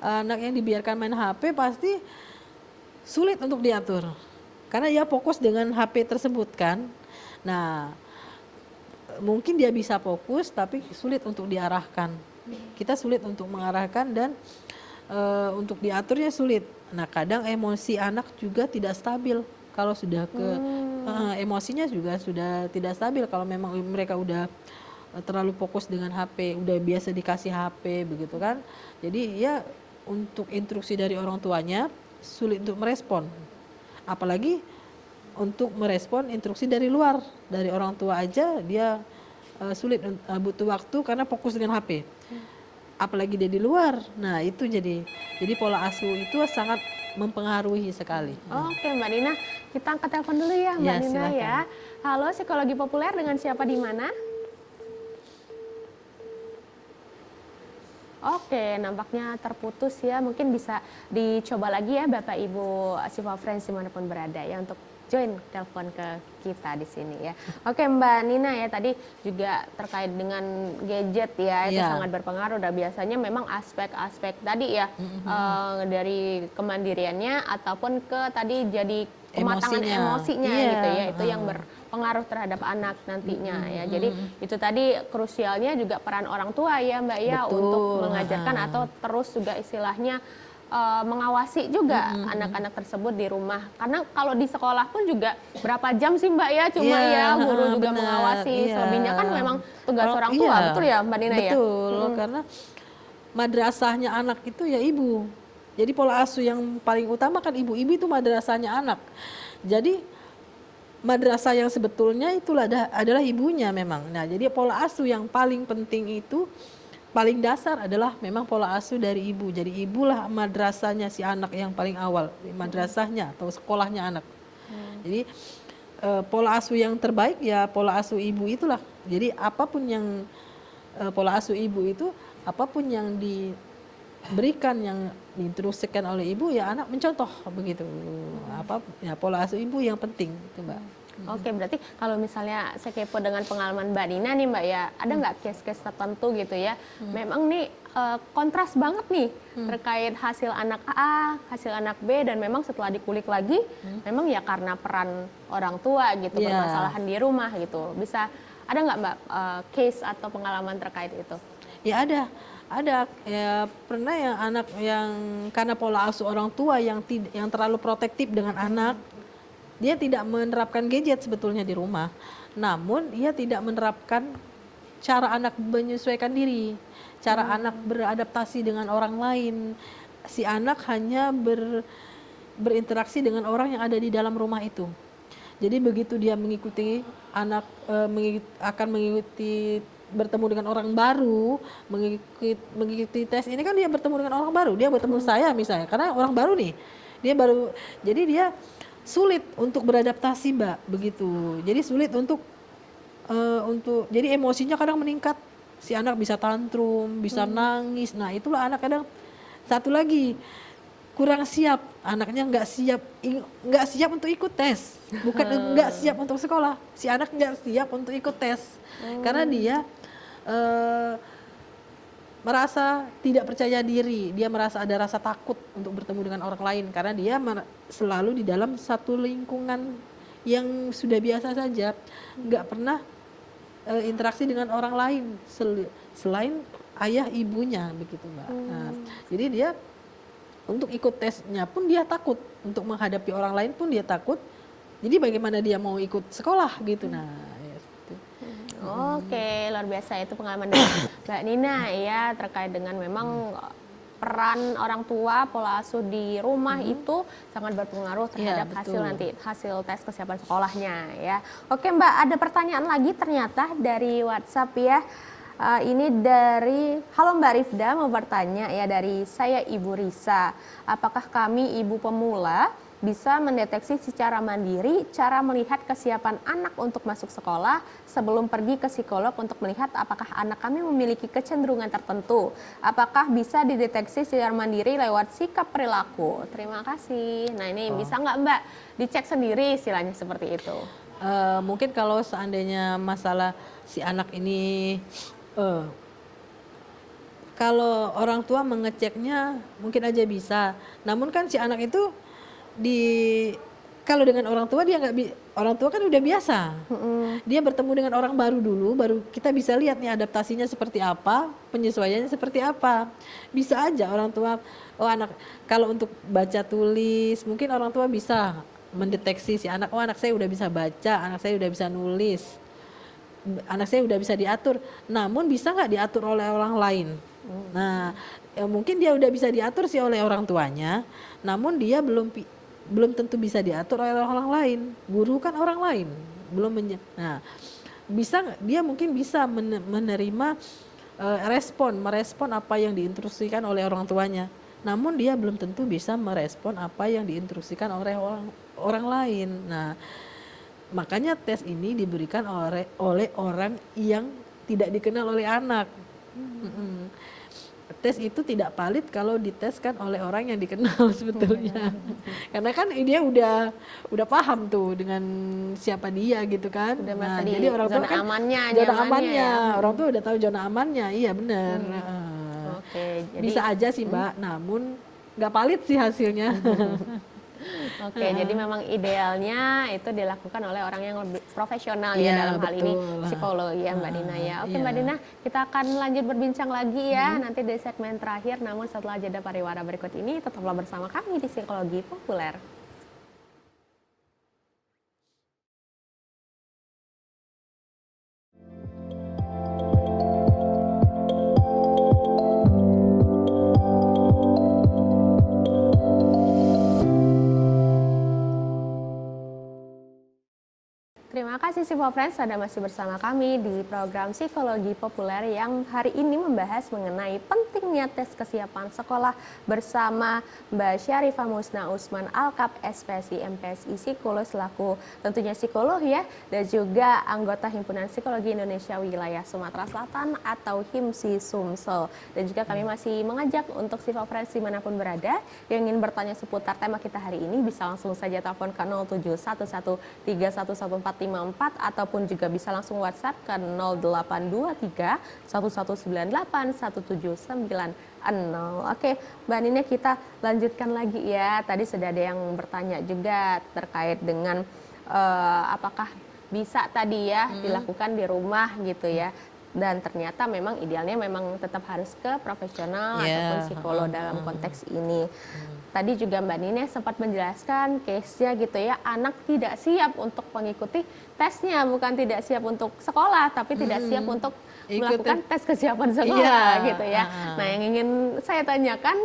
Anak yang dibiarkan main HP pasti sulit untuk diatur. Karena ia fokus dengan HP tersebut kan. Nah, mungkin dia bisa fokus tapi sulit untuk diarahkan. Kita sulit untuk mengarahkan dan untuk diaturnya sulit. Nah, kadang emosi anak juga tidak stabil. Kalau sudah emosinya juga sudah tidak stabil kalau memang mereka udah terlalu fokus dengan HP, udah biasa dikasih HP begitu kan. Jadi ya untuk instruksi dari orang tuanya sulit untuk merespon. Apalagi untuk merespon instruksi dari luar, dari orang tua aja dia sulit, butuh waktu karena fokus dengan HP. Apalagi dia di luar. Nah, itu jadi pola asuh itu sangat mempengaruhi sekali. Oke Mbak Dina, kita angkat telepon dulu ya Mbak Ya, Dina silakan. ya. Halo, Psikologi Populer dengan siapa di mana? Oke, nampaknya terputus ya. Mungkin bisa dicoba lagi ya Bapak Ibu Siva Friends dimanapun berada ya untuk join telepon ke kita di sini ya. Oke Mbak Nina ya, tadi juga terkait dengan gadget ya, itu Iya. sangat berpengaruh. Dan biasanya memang aspek-aspek tadi ya, dari kemandiriannya ataupun ke tadi jadi kematangan emosinya Iya, gitu ya, itu yang berpengaruh terhadap anak nantinya ya. Jadi itu tadi krusialnya juga peran orang tua ya Mbak ya, Betul, untuk mengajarkan atau terus juga istilahnya mengawasi juga anak-anak tersebut di rumah. Karena kalau di sekolah pun juga berapa jam sih Mbak ya, cuma Iya, ya guru juga benar, mengawasi. iya. Selebihnya kan memang tugas orang tua, Iya, betul ya Mbak Nina ya? betul, karena madrasahnya anak itu ya ibu. Jadi pola asuh yang paling utama kan ibu-ibu itu madrasahnya anak. Jadi madrasah yang sebetulnya itulah adalah ibunya memang. Nah, jadi pola asuh yang paling penting itu paling dasar adalah memang pola asuh dari ibu. Jadi ibulah madrasahnya si anak yang paling awal, madrasahnya atau sekolahnya anak. Jadi pola asuh yang terbaik ya pola asuh ibu itulah. Jadi apapun yang pola asuh ibu itu, apapun yang diberikan, yang diinstruksikan oleh ibu ya anak mencontoh begitu. Apa ya pola asuh ibu yang penting itu Mbak. Oke, berarti kalau misalnya saya kepo dengan pengalaman Mbak Dina nih Mbak ya, ada nggak case-case tertentu gitu ya? Memang nih kontras banget nih terkait hasil anak A, hasil anak B, dan memang setelah dikulik lagi, memang ya karena peran orang tua gitu, Iya. permasalahan di rumah gitu. Bisa ada nggak Mbak case atau pengalaman terkait itu? Ya ada ya pernah yang anak yang karena pola asuh orang tua yang terlalu protektif dengan anak, dia tidak menerapkan gadget sebetulnya di rumah. Namun dia tidak menerapkan cara anak menyesuaikan diri, cara anak beradaptasi dengan orang lain. Si anak hanya berinteraksi dengan orang yang ada di dalam rumah itu. Jadi begitu dia mengikuti akan mengikuti bertemu dengan orang baru, mengikuti tes ini kan dia bertemu dengan orang baru, dia bertemu saya misalnya, karena orang baru nih, dia baru, jadi dia sulit untuk beradaptasi Mbak, begitu. Jadi sulit untuk jadi emosinya kadang meningkat, si anak bisa tantrum, bisa nangis. Nah itulah anak kadang. Satu lagi, kurang siap, anaknya nggak siap untuk ikut tes, bukan nggak siap untuk sekolah, si anak nggak siap untuk ikut tes karena dia merasa tidak percaya diri, dia merasa ada rasa takut untuk bertemu dengan orang lain karena dia selalu di dalam satu lingkungan yang sudah biasa saja, nggak pernah interaksi dengan orang lain selain ayah ibunya begitu Mbak. Nah, jadi dia untuk ikut tesnya pun dia takut, untuk menghadapi orang lain pun dia takut. Jadi bagaimana dia mau ikut sekolah gitu. Nah, ya seperti itu. Oke, luar biasa itu pengalaman dari Mbak Nina ya terkait dengan memang peran orang tua, pola asuh di rumah itu sangat berpengaruh terhadap hasil tes kesiapan sekolahnya ya. Oke Mbak, ada pertanyaan lagi ternyata dari WhatsApp ya. Ini dari, halo Mbak Rifda, mau bertanya ya dari saya Ibu Risa. Apakah kami ibu pemula bisa mendeteksi secara mandiri cara melihat kesiapan anak untuk masuk sekolah sebelum pergi ke psikolog untuk melihat apakah anak kami memiliki kecenderungan tertentu? Apakah bisa dideteksi secara mandiri lewat sikap perilaku? Terima kasih. Nah ini bisa nggak Mbak dicek sendiri istilahnya seperti itu? Mungkin kalau seandainya masalah si anak ini kalau orang tua mengeceknya mungkin aja bisa. Namun kan si anak itu kalau dengan orang tua orang tua kan udah biasa. Dia bertemu dengan orang baru dulu, baru kita bisa lihat nih adaptasinya seperti apa, penyesuaiannya seperti apa. Bisa aja orang tua, kalau untuk baca tulis, mungkin orang tua bisa mendeteksi si anak, anak saya udah bisa baca, anak saya udah bisa nulis, anak saya udah bisa diatur. Namun bisa nggak diatur oleh orang lain? Nah, mungkin dia udah bisa diatur sih oleh orang tuanya, namun dia belum tentu bisa diatur oleh orang lain. Guru kan orang lain, nah dia mungkin bisa menerima merespon apa yang diinstruksikan oleh orang tuanya, namun dia belum tentu bisa merespon apa yang diinstruksikan oleh orang lain. Nah makanya tes ini diberikan oleh orang yang tidak dikenal oleh anak. Tes itu tidak valid kalau diteskan oleh orang yang dikenal sebetulnya. Karena kan dia udah paham tuh dengan siapa dia gitu kan. Udah jadi orang tua kan amannya, zona amannya. Ya. Orang tua udah tahu zona amannya. Iya benar. Oke, jadi bisa aja sih Mbak, namun nggak valid sih hasilnya. Oke, jadi memang idealnya itu dilakukan oleh orang yang lebih profesional ya dalam hal ini psikologi ya Mbak Dina ya. Oke Mbak Dina, kita akan lanjut berbincang lagi ya nanti di segmen terakhir. Namun setelah jeda pariwara berikut ini tetaplah bersama kami di Psikologi Populer. Terima kasih Sipo Friends, Anda masih bersama kami di program Psikologi Populer yang hari ini membahas mengenai pentingnya tes kesiapan sekolah bersama Mbak Syarifah Musna Usman Alkap SPSI MPSI Psikolog selaku tentunya psikolog ya, dan juga anggota Himpunan Psikologi Indonesia Wilayah Sumatera Selatan atau HIMSI Sumsel. Dan juga kami masih mengajak untuk Sipo Friends dimanapun berada yang ingin bertanya seputar tema kita hari ini bisa langsung saja telepon ke 0711311454 ataupun juga bisa langsung WhatsApp ke 0823 1198 1790. Oke, Mbak Nina, kita lanjutkan lagi ya. Tadi sudah ada yang bertanya juga terkait dengan apakah bisa tadi ya dilakukan di rumah gitu ya. Dan ternyata memang idealnya memang tetap harus ke profesional ataupun psikolog dalam konteks ini. Tadi juga Mbak Nina sempat menjelaskan case-nya gitu ya, anak tidak siap untuk mengikuti tesnya, bukan tidak siap untuk sekolah, tapi tidak siap untuk melakukan tes kesiapan sekolah gitu ya. Nah, yang ingin saya tanyakan,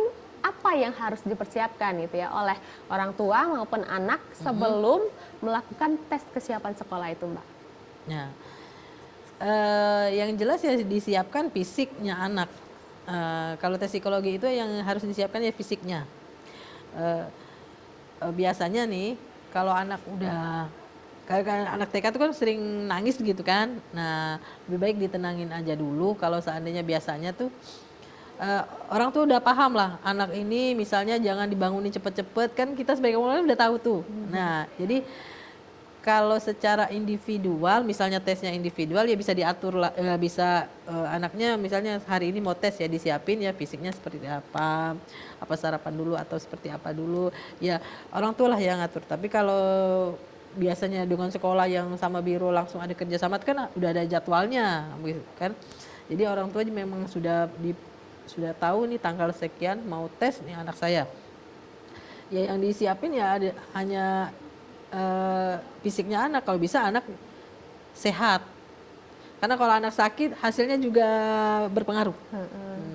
apa yang harus dipersiapkan gitu ya oleh orang tua maupun anak sebelum melakukan tes kesiapan sekolah itu, Mbak? Ya. Yang jelas ya disiapkan fisiknya anak. Kalau tes psikologi itu yang harus disiapkan ya fisiknya. Biasanya nih kalau anak udah kayak anak TK itu kan sering nangis gitu kan. Nah, lebih baik ditenangin aja dulu. Kalau seandainya biasanya tuh orang tuh udah paham lah anak ini misalnya jangan dibangunin cepet-cepet, kan kita sebagai orang udah tahu tuh. Nah, jadi kalau secara individual, misalnya tesnya individual ya bisa diatur lah, anaknya misalnya hari ini mau tes ya disiapin ya fisiknya seperti apa sarapan dulu atau seperti apa dulu, ya orang tua lah yang ngatur. Tapi kalau biasanya dengan sekolah yang sama biro langsung ada kerjasama kan udah ada jadwalnya, gitu kan. Jadi orang tua memang sudah tahu nih tanggal sekian mau tes nih anak saya. Ya yang disiapin ya hanya fisiknya anak, kalau bisa anak sehat. Karena kalau anak sakit hasilnya juga berpengaruh.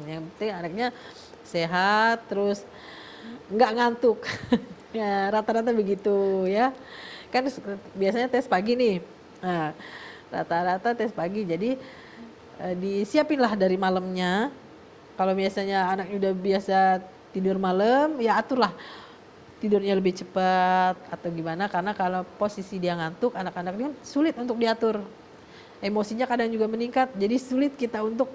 Yang penting anaknya sehat, terus nggak ngantuk. Ya rata-rata begitu ya. Kan biasanya tes pagi nih. Nah, rata-rata tes pagi. Jadi disiapinlah dari malamnya. Kalau biasanya anak udah biasa tidur malam, ya aturlah tidurnya lebih cepat atau gimana, karena kalau posisi dia ngantuk anak-anak ini kan sulit untuk diatur, emosinya kadang juga meningkat, jadi sulit kita untuk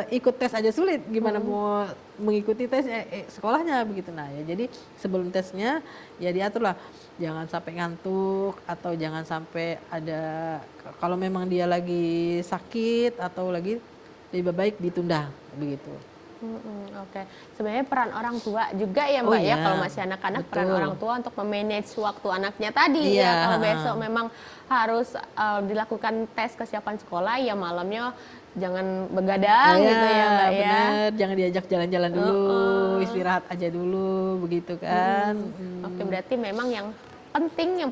ikut tes aja sulit, gimana mau mengikuti tes sekolahnya begitu. Nah ya jadi sebelum tesnya ya diaturlah jangan sampai ngantuk atau jangan sampai ada, kalau memang dia lagi sakit atau lagi lebih baik ditunda begitu. Oke, sebenarnya peran orang tua juga ya Mbak ya, kalau masih anak-anak peran orang tua untuk memanage waktu anaknya tadi ya. Kalau besok memang harus dilakukan tes kesiapan sekolah ya malamnya jangan begadang gitu ya Mbak ya. Benar, jangan diajak jalan-jalan dulu, istirahat aja dulu begitu kan. Oke, berarti memang yang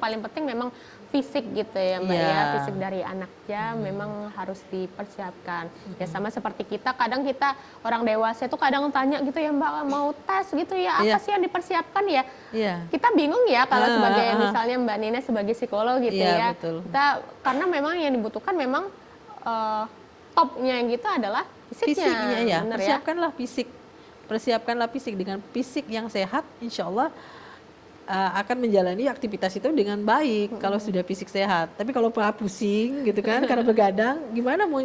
paling penting memang fisik gitu ya Mbak ya, fisik dari anaknya memang harus dipersiapkan. Ya sama seperti kita, kadang kita orang dewasa itu kadang tanya gitu ya Mbak, mau tes gitu ya, apa sih yang dipersiapkan ya? Kita bingung ya kalau sebagai misalnya Mbak Nina sebagai psikolog gitu ya. Betul. Kita karena memang yang dibutuhkan memang topnya gitu adalah fisiknya. Ya, Bener persiapkanlah fisik dengan fisik yang sehat, insya Allah akan menjalani aktivitas itu dengan baik kalau sudah fisik sehat. Tapi kalau pusing gitu kan karena begadang, gimana mau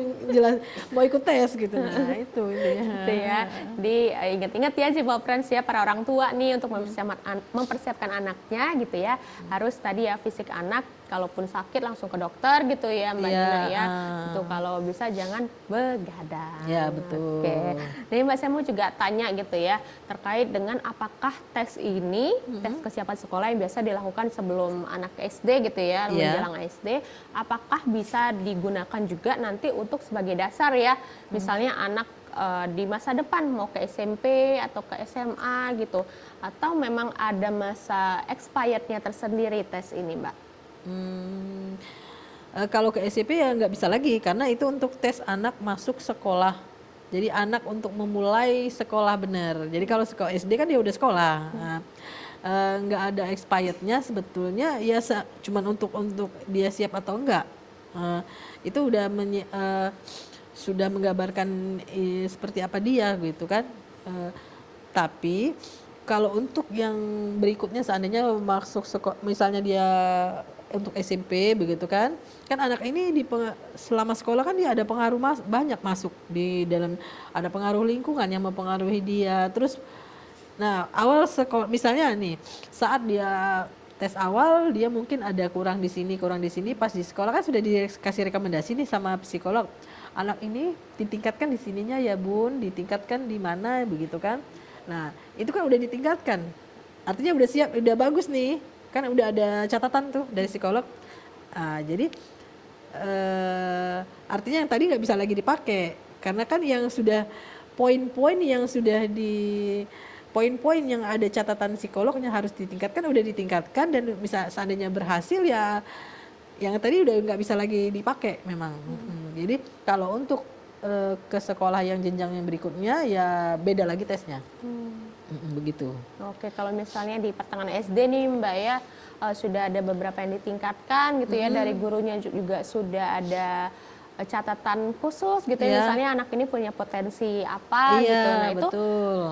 ikut tes gitu. Nah itu gitu ya. Jadi ingat-ingat ya Sipo Friends ya, para orang tua nih untuk mempersiapkan anaknya gitu ya, harus tadi ya fisik anak, kalaupun sakit langsung ke dokter gitu ya Mbak Nina ya. Itu kalau bisa jangan begadang. Ya betul. Oke. Jadi Mbak, saya mau juga tanya gitu ya terkait dengan apakah tes ini, tes kesiapan sekolah yang biasa dilakukan sebelum anak SD gitu ya, menjelang SD, apakah bisa digunakan juga nanti untuk sebagai dasar ya, misalnya anak di masa depan mau ke SMP atau ke SMA gitu, atau memang ada masa expirednya tersendiri tes ini Mbak? Kalau ke SMP ya nggak bisa lagi karena itu untuk tes anak masuk sekolah. Jadi anak untuk memulai sekolah benar. Jadi kalau sekolah SD kan dia udah sekolah. Nah, nggak ada expirednya sebetulnya ya cuman untuk dia siap atau enggak. Itu udah sudah menggambarkan seperti apa dia gitu kan. Tapi kalau untuk yang berikutnya seandainya masuk sekolah, misalnya dia untuk SMP begitu kan anak ini selama sekolah kan dia ada pengaruh banyak masuk di dalam, ada pengaruh lingkungan yang mempengaruhi dia. Terus nah awal sekolah misalnya nih saat dia tes awal dia mungkin ada kurang di sini, pas di sekolah kan sudah dikasih rekomendasi nih sama psikolog. Anak ini ditingkatkan di sininya ya Bun, ditingkatkan di mana begitu kan. Nah, itu kan udah ditingkatkan. Artinya udah siap, udah bagus nih. Kan udah ada catatan tuh dari psikolog. Jadi artinya yang tadi nggak bisa lagi dipakai. Karena kan yang sudah poin-poin yang sudah poin-poin yang ada catatan psikolognya harus ditingkatkan, udah ditingkatkan dan bisa seandainya berhasil ya yang tadi udah nggak bisa lagi dipakai memang. Jadi kalau untuk ke sekolah yang jenjang yang berikutnya ya beda lagi tesnya. Begitu. Oke, kalau misalnya di pertengahan SD nih Mbak ya, sudah ada beberapa yang ditingkatkan gitu ya, dari gurunya juga sudah ada catatan khusus gitu ya, misalnya anak ini punya potensi apa gitu. Nah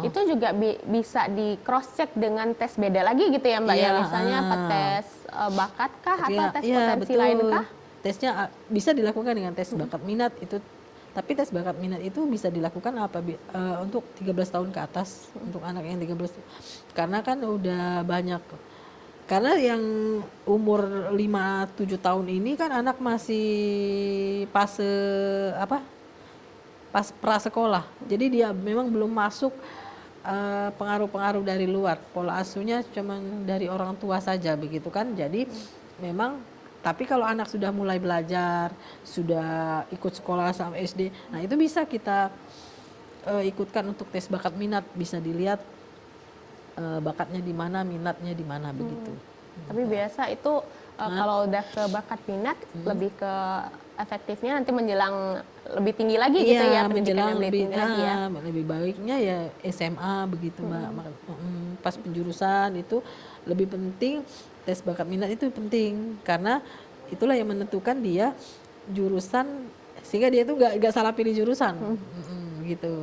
itu juga bisa di cross check dengan tes beda lagi gitu ya Mbak ya, misalnya apa tes bakat kah atau tes potensi lain kah? Tesnya bisa dilakukan dengan tes bakat minat itu, tapi tes bakat minat itu bisa dilakukan untuk 13 tahun ke atas, untuk anak yang 13, karena kan udah banyak. Karena yang umur 5-7 tahun ini kan anak masih fase pas prasekolah. Jadi dia memang belum masuk pengaruh-pengaruh dari luar. Pola asuhnya cuma dari orang tua saja begitu kan. Jadi memang, tapi kalau anak sudah mulai belajar, sudah ikut sekolah sampai SD, nah itu bisa kita ikutkan untuk tes bakat minat, bisa dilihat bakatnya di mana, minatnya di mana begitu. Tapi biasa itu kalau udah ke bakat minat lebih ke efektifnya nanti menjelang lebih tinggi lagi gitu ya, menjelang lebih tinggi lagi ya. Lebih baiknya ya SMA begitu Mbak. Pas penjurusan itu lebih penting, tes bakat minat itu penting karena itulah yang menentukan dia jurusan, sehingga dia itu nggak salah pilih jurusan. Gitu.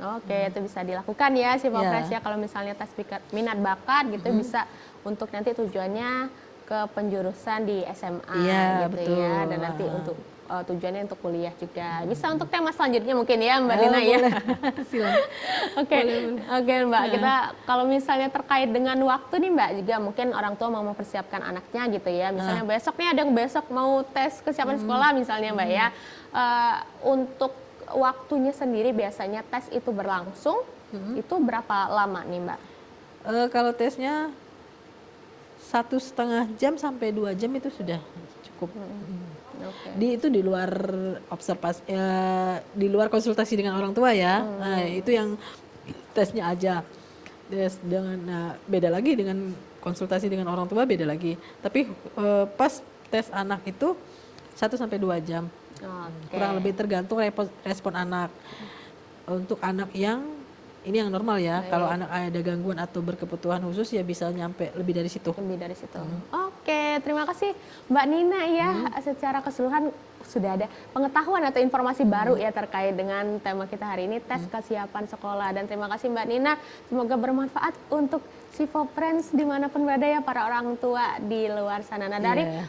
Oke, itu bisa dilakukan ya si Popres ya, kalau misalnya tes minat bakat gitu bisa untuk nanti tujuannya ke penjurusan di SMA gitu betul. Ya, dan nanti untuk tujuannya untuk kuliah juga. Bisa untuk tema selanjutnya mungkin ya Mbak Nina ya. Oke, Mbak, kita kalau misalnya terkait dengan waktu nih Mbak, juga mungkin orang tua mau mempersiapkan anaknya gitu ya. Misalnya besok nih ada yang besok mau tes kesiapan sekolah misalnya Mbak ya. Untuk waktunya sendiri biasanya tes itu berlangsung, itu berapa lama nih Mbak? Kalau tesnya 1,5 jam sampai 2 jam itu sudah cukup. Itu di luar observasi, di luar konsultasi dengan orang tua ya. Nah, itu yang tesnya aja. Tes dengan beda lagi dengan konsultasi dengan orang tua, beda lagi. Tapi pas tes anak itu 1-2 jam. Kurang lebih tergantung respon anak. Untuk anak yang ini yang normal ya. Kalau anak ada gangguan atau berkebutuhan khusus ya bisa nyampe lebih dari situ. Oke, terima kasih Mbak Nina ya. Secara keseluruhan sudah ada pengetahuan atau informasi baru ya terkait dengan tema kita hari ini, tes kesiapan sekolah. Dan terima kasih Mbak Nina, semoga bermanfaat untuk Sivofriends dimanapun berada ya, para orang tua di luar sana. Nah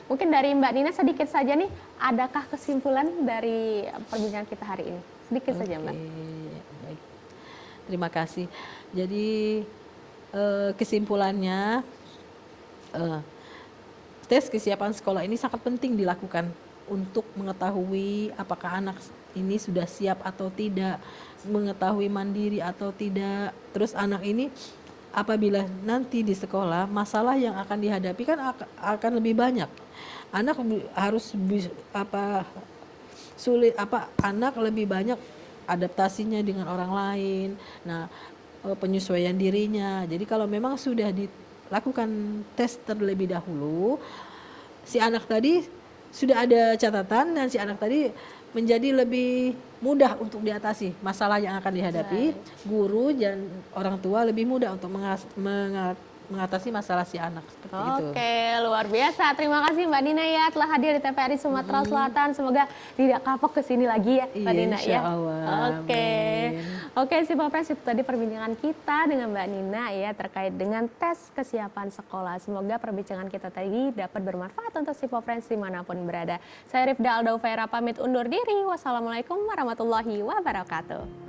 mungkin dari Mbak Nina sedikit saja nih, adakah kesimpulan dari perbincangan kita hari ini? Sedikit saja Mbak. Baik. Terima kasih. Jadi kesimpulannya, tes kesiapan sekolah ini sangat penting dilakukan untuk mengetahui apakah anak ini sudah siap atau tidak, mengetahui mandiri atau tidak. Terus anak ini apabila nanti di sekolah masalah yang akan dihadapi kan akan lebih banyak. Anak harus anak lebih banyak adaptasinya dengan orang lain. Nah, penyesuaian dirinya. Jadi kalau memang sudah dilakukan tes terlebih dahulu, si anak tadi sudah ada catatan dan si anak tadi menjadi lebih mudah untuk diatasi masalah yang akan dihadapi. Guru dan orang tua lebih mudah untuk mengatasi masalah si anak seperti itu. Oke, luar biasa. Terima kasih Mbak Nina ya telah hadir di TVRI Sumatera Selatan. Semoga tidak kapok ke sini lagi ya Mbak Nina ya. Oke, Sivofriends, itu tadi perbincangan kita dengan Mbak Nina ya terkait dengan tes kesiapan sekolah. Semoga perbincangan kita tadi dapat bermanfaat untuk Sivofriends dimanapun berada. Saya Rifda Alda Ufaira pamit undur diri. Wassalamualaikum warahmatullahi wabarakatuh.